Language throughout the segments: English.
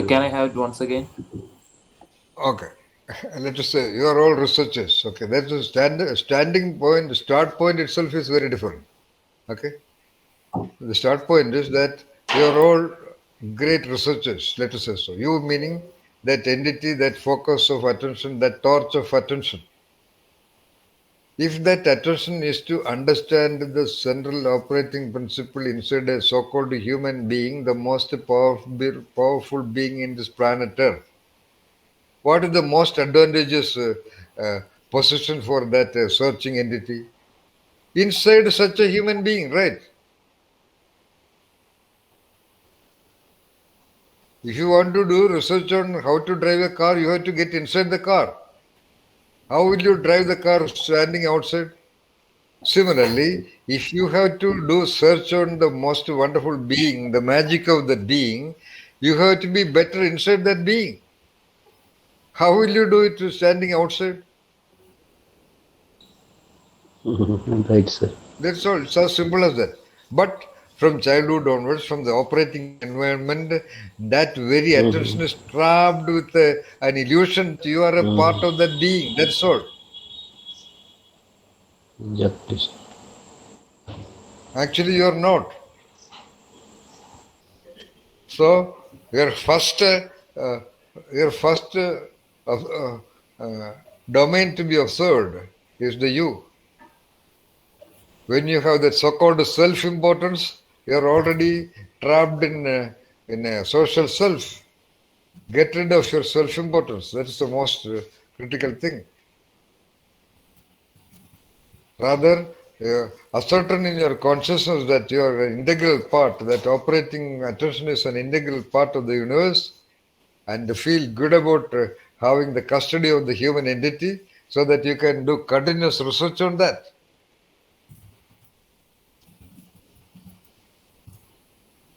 Can I have it once again? Okay. Let us say you are all researchers. Okay, that's a standing point. Start point itself is very different. Okay, the start point is that you are all great researchers. Let us say so. You meaning that entity, that focus of attention, that torch of attention. If that attention is to understand the central operating principle inside a so-called human being, the most powerful being in this planet Earth, what is the most advantageous uh, position for that searching entity? Inside such a human being, right? If you want to do research on how to drive a car, you have to get inside the car. How will you drive the car standing outside? Similarly, if you have to do search on the most wonderful being, the magic of the being, you have to be better inside that being. How will you do it standing outside? Right, sir. That's all. It's as simple as that. But from childhood onwards, from the operating environment, that very attention is trapped with an illusion that you are a part of that being. That's all. Yep, yes. Actually, you are not. So uh, your first uh, uh, domain to be observed is the you. When you have that so-called self-importance, you are already trapped in a social self. Get rid of your self-importance. That is the most critical thing. Rather, ascertain in your consciousness that you are an integral part, that operating attention is an integral part of the universe, and feel good about having the custody of the human entity so that you can do continuous research on that.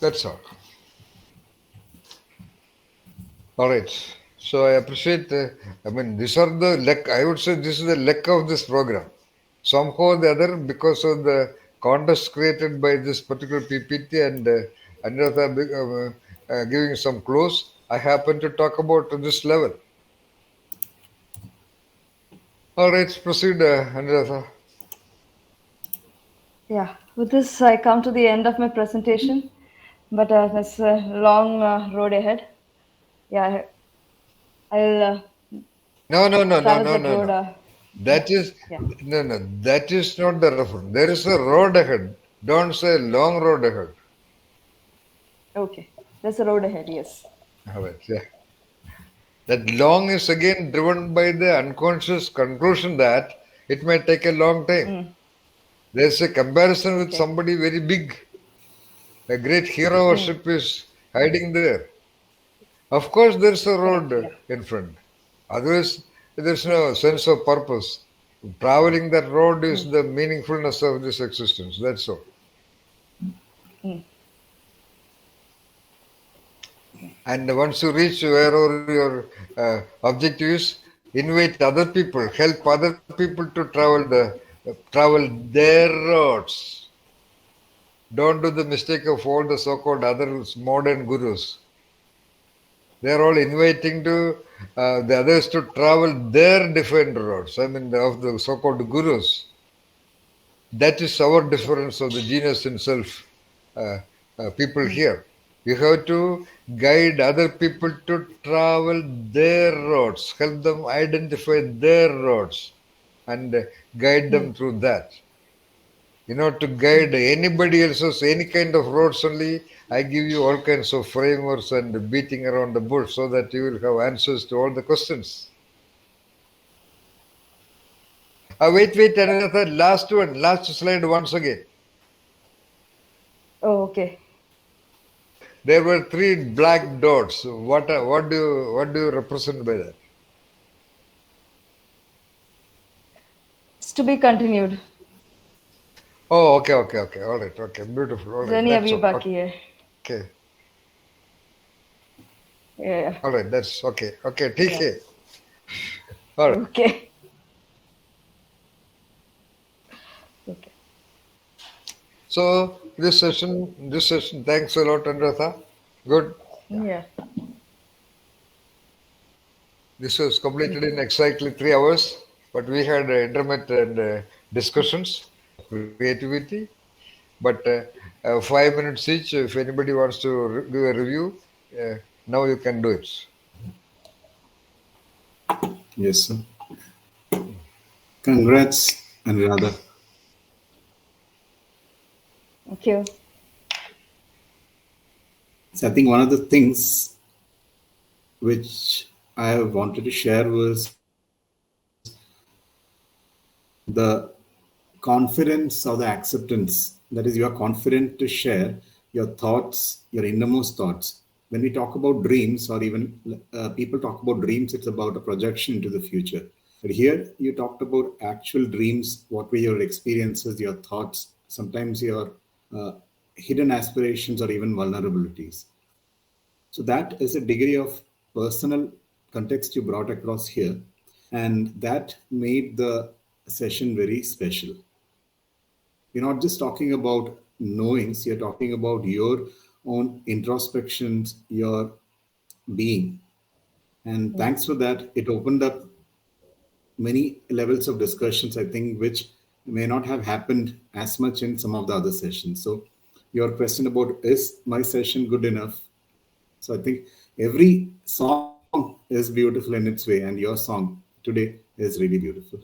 That's all. All right. So I appreciate, these are the lack, I would say this is the lack of this program. Somehow or the other, because of the context created by this particular PPT and Anuradha giving some clues, I happen to talk about this level. All right, proceed, Anuradha. Yeah, with this, I come to the end of my presentation, but there's a long road ahead. Yeah, I'll No, no, no, no, travel no, that no, road. no. That is Yeah. no, no. That is not the reference. There is a road ahead. Don't say long road ahead. Okay, there's a road ahead. Yes. All right, yeah. That long is again driven by the unconscious conclusion that it may take a long time. Mm. There's a comparison with Okay. somebody very big. A great hero Mm. worship is hiding there. Of course, there's a road Correct. Yeah. in front. Otherwise, there's no sense of purpose. Traveling that road is Mm. the meaningfulness of this existence. That's all. Mm. And once you reach wherever your objective is, invite other people, help other people to travel their roads. Don't do the mistake of all the so-called other modern gurus. They are all inviting to the others to travel their different roads. Of the so-called gurus. That is our difference of the genius in self. People Mm. here. You have to guide other people to travel their roads, help them identify their roads, and guide Mm. them through that. To guide anybody else's any kind of roads only, I give you all kinds of frameworks and beating around the bush so that you will have answers to all the questions. Wait, another last one, last slide once again. Oh, okay. There were three black dots. What do you represent by that? It's to be continued. Oh, okay. All right, okay, beautiful. All right, Journey that's abhi all. baki hai. Okay, Yeah. all right, that's okay. Okay, Yeah. TK. All right. Okay. Okay. So this session, thanks a lot, Anuradha. Good. Yeah. This was completed in exactly 3 hours, but we had intermittent discussions of creativity. But 5 minutes each, if anybody wants to do a review, uh, now you can do it. Yes, sir. Congrats, Anuradha. Thank you. So I think one of the things which I wanted to share was the confidence or the acceptance. That is, you are confident to share your thoughts, your innermost thoughts. When we talk about dreams, or even people talk about dreams, it's about a projection into the future. But here you talked about actual dreams. What were your experiences, your thoughts, sometimes your uh, hidden aspirations or even vulnerabilities. So that is a degree of personal context you brought across here. And that made the session very special. You're not just talking about knowings, you're talking about your own introspections, your being. And thanks for that, it opened up many levels of discussions, I think, which may not have happened as much in some of the other sessions. So, your question about is my session good enough? So, I think every song is beautiful in its way, and your song today is really beautiful.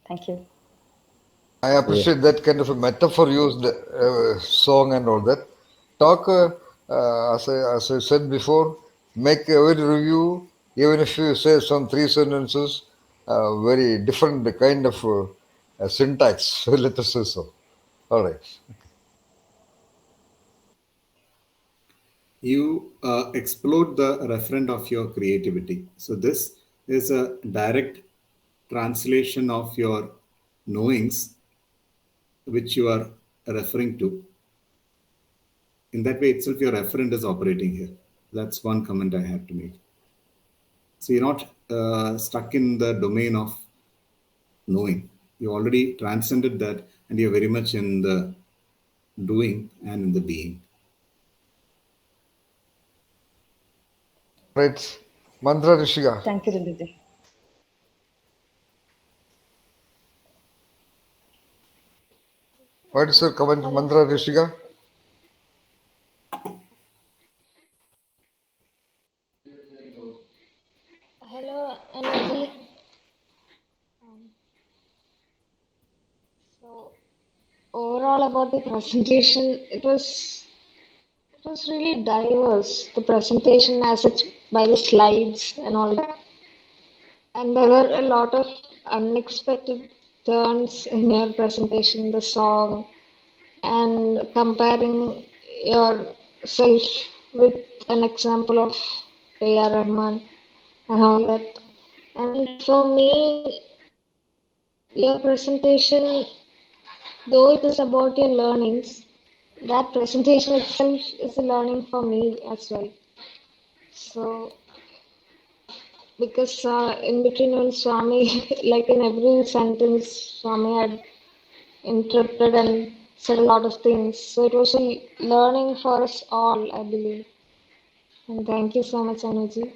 Thank you. I Yeah. appreciate that kind of a metaphor used, song and all that. Talk, as I said before, make every review, even if you say some three sentences, very different kind of syntax, let us say so. All right. You explode the referent of your creativity. So, this is a direct translation of your knowings, which you are referring to. In that way itself, your referent is operating here. That's one comment I have to make. So, you're not stuck in the domain of knowing. You already transcended that, and you're very much in the doing and in the being. Right. Mantra Rishika. Thank you, Rinduji. What is your comment, Hello, Mantra Rishika? hello, Energy. Um, so overall about the presentation, it was really diverse. The presentation as such by the slides and all that, and there were a lot of unexpected turns in your presentation, the song, and comparing yourself with an example of A.R. Rahman and all that. And for me, your presentation, though it is about your learnings, that presentation itself is a learning for me as well. So, because in between when Swami, like in every sentence, Swami had interrupted and said a lot of things. So it was a learning for us all, I believe. And thank you so much, Anuji.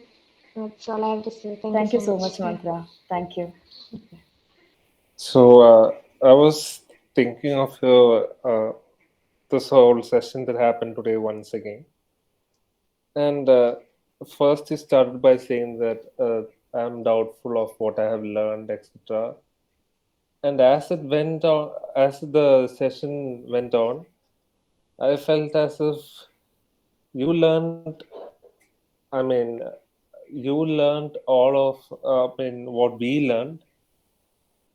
That's all I have to say. Thank you Thank you so so much. much, Mantra. Thank you. So I was thinking of this whole session that happened today once again. And first, he started by saying that I'm doubtful of what I have learned, etc. And as it went on, as the session went on, I felt as if you learned. I mean, you learned all of. I mean, what we learned.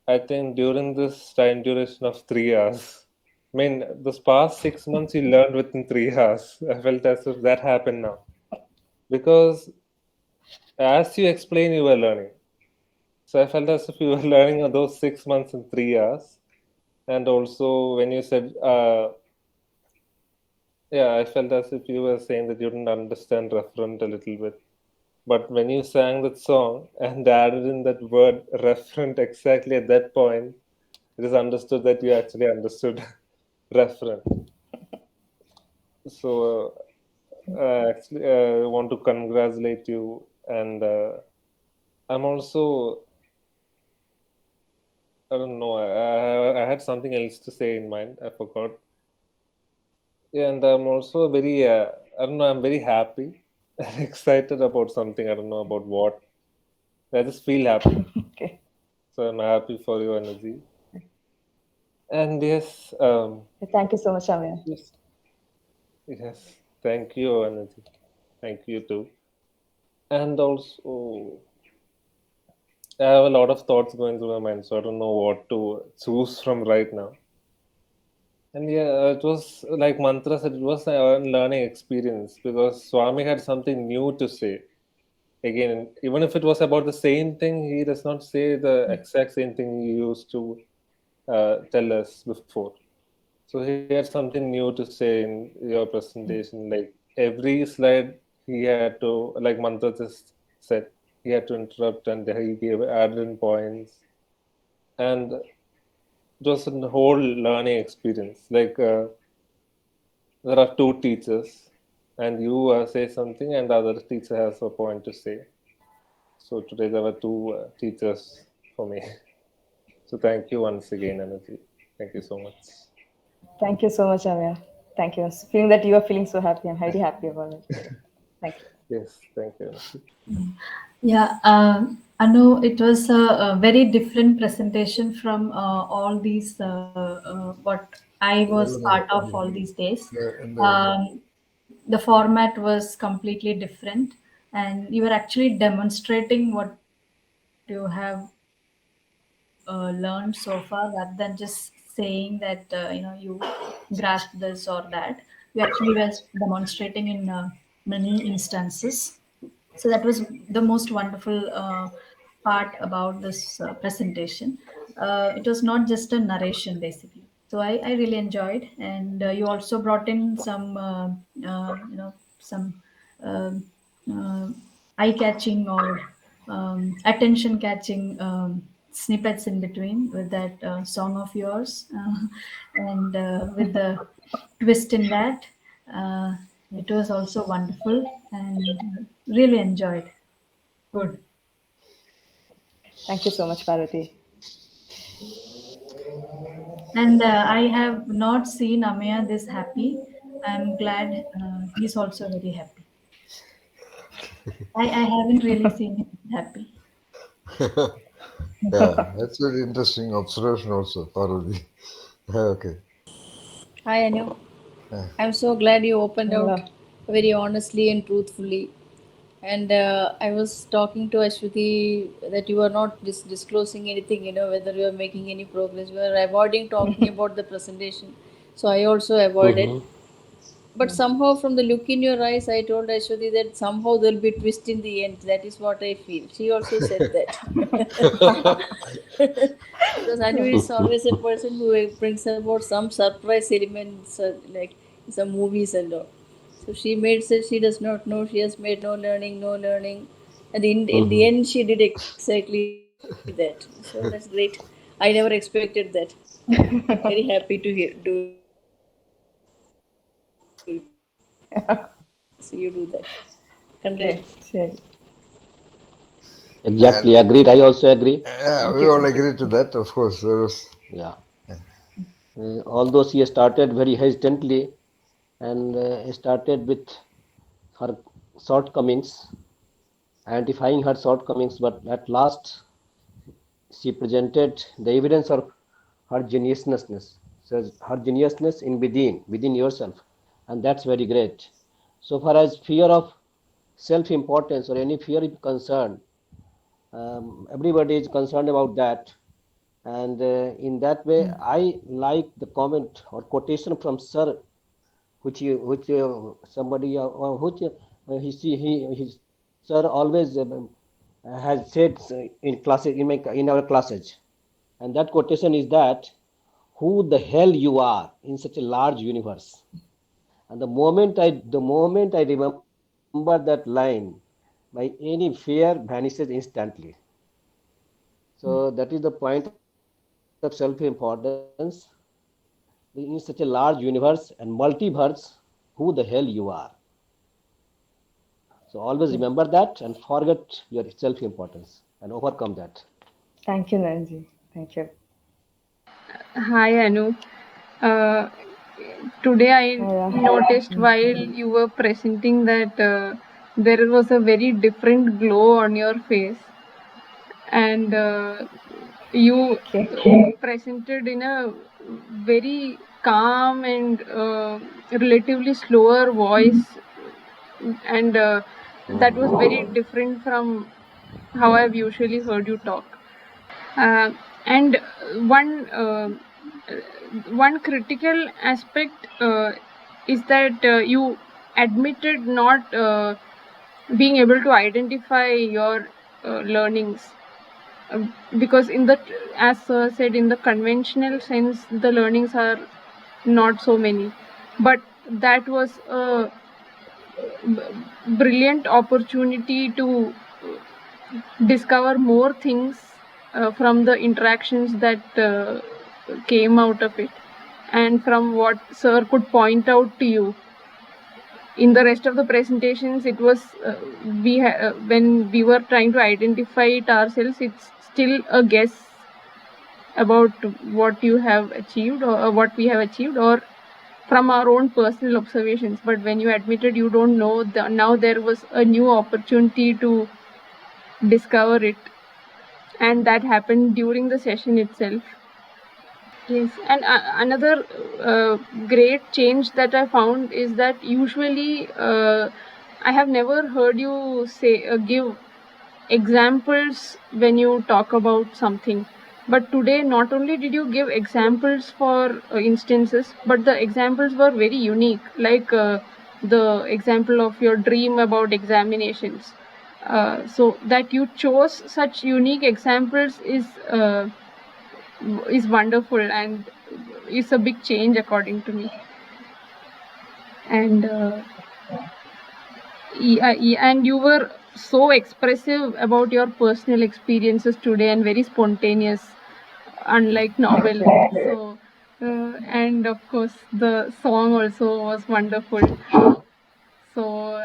I think during this time duration of 3 hours. I mean, this past 6 months you learned within 3 hours. I felt as if that happened now. Because as you explain, you were learning. So I felt as if you were learning those 6 months in 3 hours. And also when you said, yeah, I felt as if you were saying that you didn't understand referent a little bit. But when you sang that song and added in that word referent exactly at that point, it is understood that you actually understood referent. So actually, I want to congratulate you and I'm also, I don't know, I had something else to say in mind. I forgot. Yeah, and I'm also very, I don't know, I'm very happy and excited about something. I don't know about what. I just feel happy. Okay. So I'm happy for your energy. And yes, Thank you so much, Amir. yes, yes, thank you, energy. Thank you too. And also, I have a lot of thoughts going through my mind, so I don't know what to choose from right now. And yeah, it was like Mantra said, it was a learning experience because Swami had something new to say. Again, even if it was about the same thing, he does not say the exact same thing he used to tell us before. So he had something new to say in your presentation. Like every slide, he had to, like Mantra just said, he had to interrupt and he gave added points. And it was a whole learning experience. Like there are two teachers, and you say something, and the other teacher has a point to say. So today there were two teachers for me. So thank you once again, Energy. Thank you so much. Thank you so much, Amir. Thank you. Feeling that you are feeling so happy. I'm very happy about it. Thank you. Yes, thank you, Energy. Yeah, Anu, it was a very different presentation from all these, what I was part of all these days. The format was completely different, and you were actually demonstrating what you have learned so far rather than just saying that, you grasped this or that. You actually were demonstrating in many instances. So that was the most wonderful part about this presentation. It was not just a narration basically. So I really enjoyed, and you also brought in some some um uh, eye catching or attention catching snippets in between with that song of yours, and with the twist in that. Uh, it was also wonderful and really enjoyed. Good. Thank you so much, Parvati. And I have not seen Amaya this happy. I'm glad he's also very happy. I haven't really seen him happy. Yeah, that's very interesting observation also, Parvati. Okay. Hi, Anu. Yeah. I'm so glad you opened out Hello. very honestly and truthfully. And I was talking to Ashwati that you are not disclosing anything, whether you are making any progress. You are avoiding talking about the presentation. So I also avoided. Mm-hmm. But somehow, from the look in your eyes, I told Ashwati that somehow there'll be a twist in the end. That is what I feel. She also said that. Because Anu is always a person who brings about some surprise elements, like some movies and all. So she made said she does not know. She has made no learning, no learning. And in the Mm-hmm. end, she did exactly that. So that's great. I never expected that. Very happy to hear do it. So you do that. Congrats. Okay. Sure. And Exactly. Agreed. I also agree. yeah, Thank we you. all Thank you. agree to that, of course. There was, Yeah. Although she started very hesitantly and started with her shortcomings, identifying her shortcomings, but at last she presented the evidence of her geniusness, says her geniusness in within yourself, and that's very great. So far as fear of self-importance or any fear is concerned, everybody is concerned about that, and in that way, I like the comment or quotation from Sir, which somebody which he Sir always has said in classes in our classes, and that quotation is that who the hell you are in such a large universe. And the moment I remember that line, my any fear vanishes instantly. So that is the point of self-importance. In such a large universe and multiverse, who the hell you are. So always remember that and forget your self-importance. and overcome that. Thank you, Nanji. Thank you. Hi, Anu. Uh, Today I Yeah. noticed while you were presenting that there was a very different glow on your face, and you presented in a very calm and relatively slower voice, and that was very different from how I've usually heard you talk. And one critical aspect is that you admitted not being able to identify your learnings. Because in the, as sir said, in the conventional sense, the learnings are not so many, but that was a brilliant opportunity to discover more things from the interactions that came out of it, and from what sir could point out to you. In the rest of the presentations, it was when we were trying to identify it ourselves, it's still a guess about what you have achieved, or what we have achieved, or from our own personal observations. But when you admitted you don't know, now there was a new opportunity to discover it, and that happened during the session itself. Yes, and another great change that I found is that usually I have never heard you say give examples when you talk about something. But today, not only did you give examples for instances, but the examples were very unique, like the example of your dream about examinations. So that you chose such unique examples is wonderful, and it's a big change according to me. And and you were so expressive about your personal experiences today, and very spontaneous, unlike novel. So and of course the song also was wonderful. So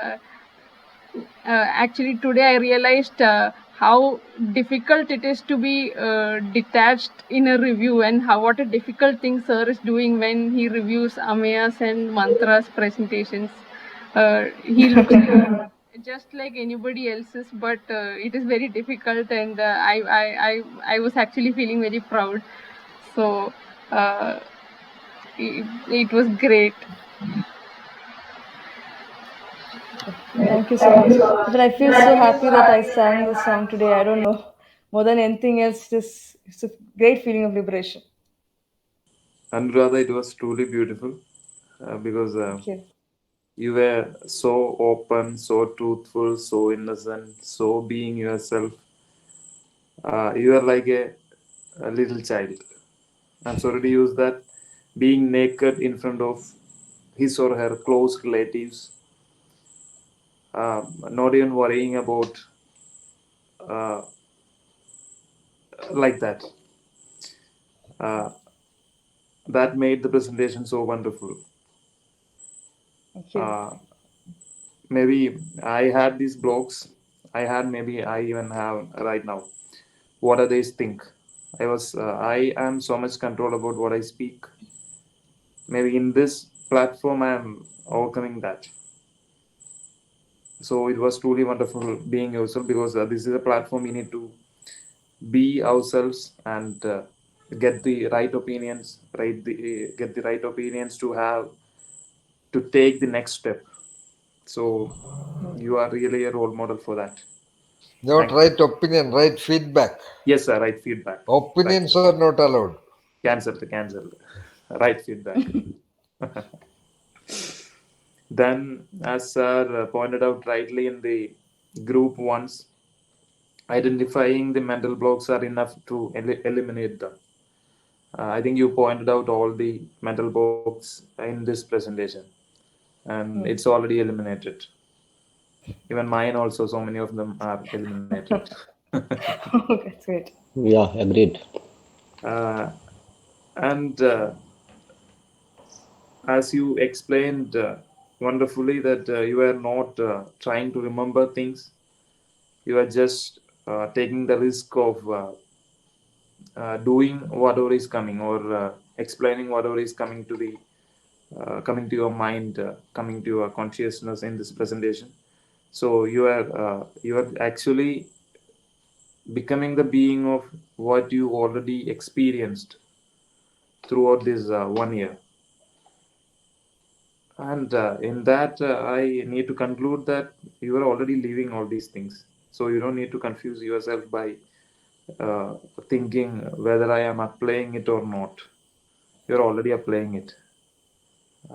actually today I realized how difficult it is to be detached in a review, and what a difficult thing sir is doing when he reviews Amayas and Mantras presentations. He looks just like anybody else's, but it is very difficult, and I was actually feeling very proud. So it was great. Thank you so much. But I feel so happy that I sang this song today. I don't know. More than anything else, it's a great feeling of liberation. Anuradha, it was truly beautiful because Thank you. you were so open, so truthful, so innocent, so being yourself. You are like a little child. I'm sorry to use that. Being naked in front of his or her close relatives, not even worrying about uh, like that. Uh, that made the presentation so wonderful. Thank you. Maybe I had these blogs. Maybe I even have right now. What others think. I am so much control about what I speak. Maybe in this platform I am overcoming that. So it was truly wonderful being yourself, because this is a platform we need to be ourselves and get the right opinions, get the right opinions to have to take the next step. So you are really a role model for that. Not Thank you. right opinion, right feedback. Yes, sir. Right feedback. Opinions Right. are not allowed. Cancelled. Right feedback. Then, as sir pointed out rightly in the group once, identifying the mental blocks are enough to eliminate them. I think you pointed out all the mental blocks in this presentation, and it's already eliminated. Even mine also, so many of them are eliminated. That's great. Yeah, agreed. And as you explained wonderfully, that you are not trying to remember things, you are just taking the risk of doing whatever is coming, or explaining whatever is coming to the coming to your mind, coming to your consciousness in this presentation. So you are actually becoming the being of what you already experienced throughout this 1 year. And in that, I need to conclude that you are already living all these things. So you don't need to confuse yourself by uh, thinking whether I am applying it or not. You're already applying it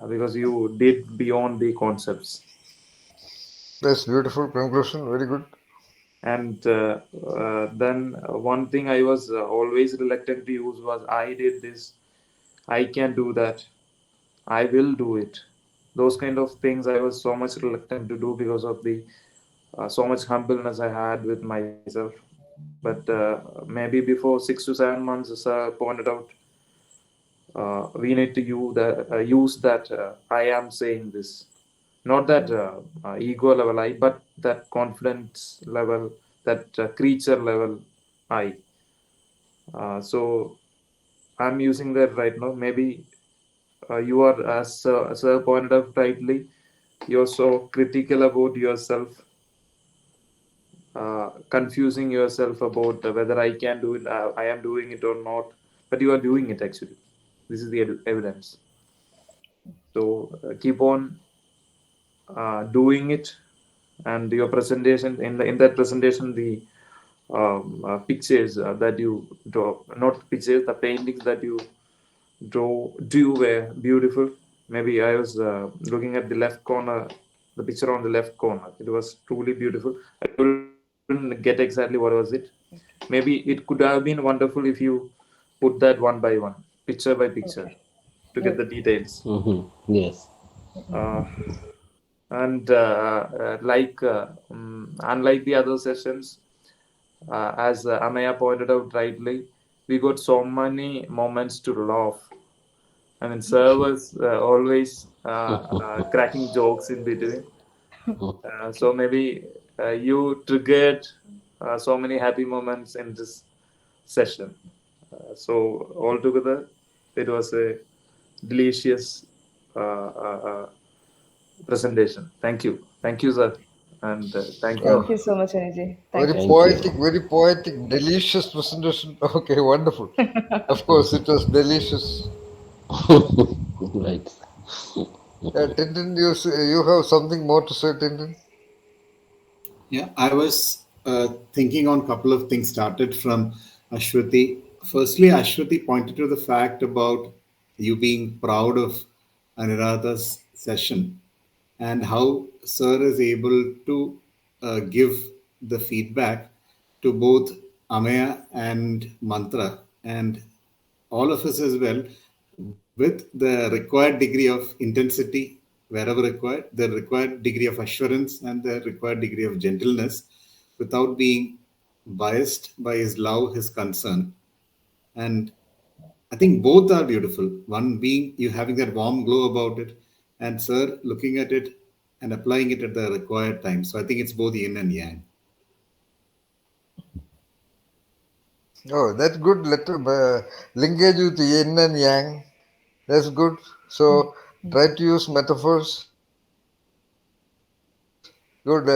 because you did beyond the concepts. That's beautiful conclusion. Very good. And then one thing I was always reluctant to use was, I did this, I can do that, I will do it. Those kind of things I was so much reluctant to do because of the so much humbleness I had with myself. But maybe before 6 to 7 months, as pointed out, we need to use that I am saying this, not that ego level I, but that confidence level, that creature level I. So I'm using that right now. Maybe you are, as sir pointed out rightly, you're so critical about yourself, confusing yourself about whether I can do it, I am doing it or not, but you are doing it actually. This is the evidence. So keep on doing it, and your presentation, in that presentation, the pictures that you draw, not pictures, the paintings that you drew were beautiful. Maybe I was looking at the left corner, the picture on the left corner. It was truly beautiful. I couldn't get exactly what was it. Maybe it could have been wonderful if you put that one by one, picture by picture, Okay. to get the details. Yes. Uh, and unlike the other sessions, as Amaya pointed out rightly, we got so many moments to laugh. I mean, sir was always cracking jokes in between. So maybe you triggered so many happy moments in this session. So altogether, it was a delicious presentation. Thank you, sir, and thank you. Thank Oh, you so much, Aniji. Thank very you so Thank much. you. poetic, delicious presentation. Okay, wonderful. Of course, it was delicious. Right. Tintin, you have something more to say, Tintin? Yeah, I was thinking on a couple of things started from Ashwati. Firstly, Ashwati pointed to the fact about you being proud of Anuradha's session and how Sir is able to give the feedback to both Amaya and Mantra and all of us as well, with the required degree of intensity wherever required, the required degree of assurance, and the required degree of gentleness without being biased by his love, his concern. And I think both are beautiful. One being you having that warm glow about it, and Sir looking at it and applying it at the required time. So I think it's both yin and yang. Oh, that's good. Linkage with yin and yang. That's good. So try to use metaphors. Good.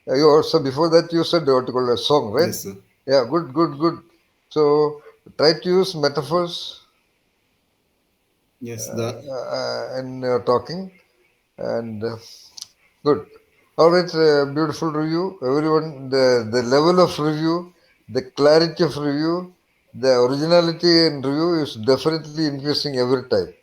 You also before that you said what you call a song, right? Yes, sir. Yeah. Good. Good. Good. So try to use metaphors Yes, the in your talking, and good. All right. Beautiful review, everyone. The level of review, the clarity of review, the originality in review is definitely increasing every time.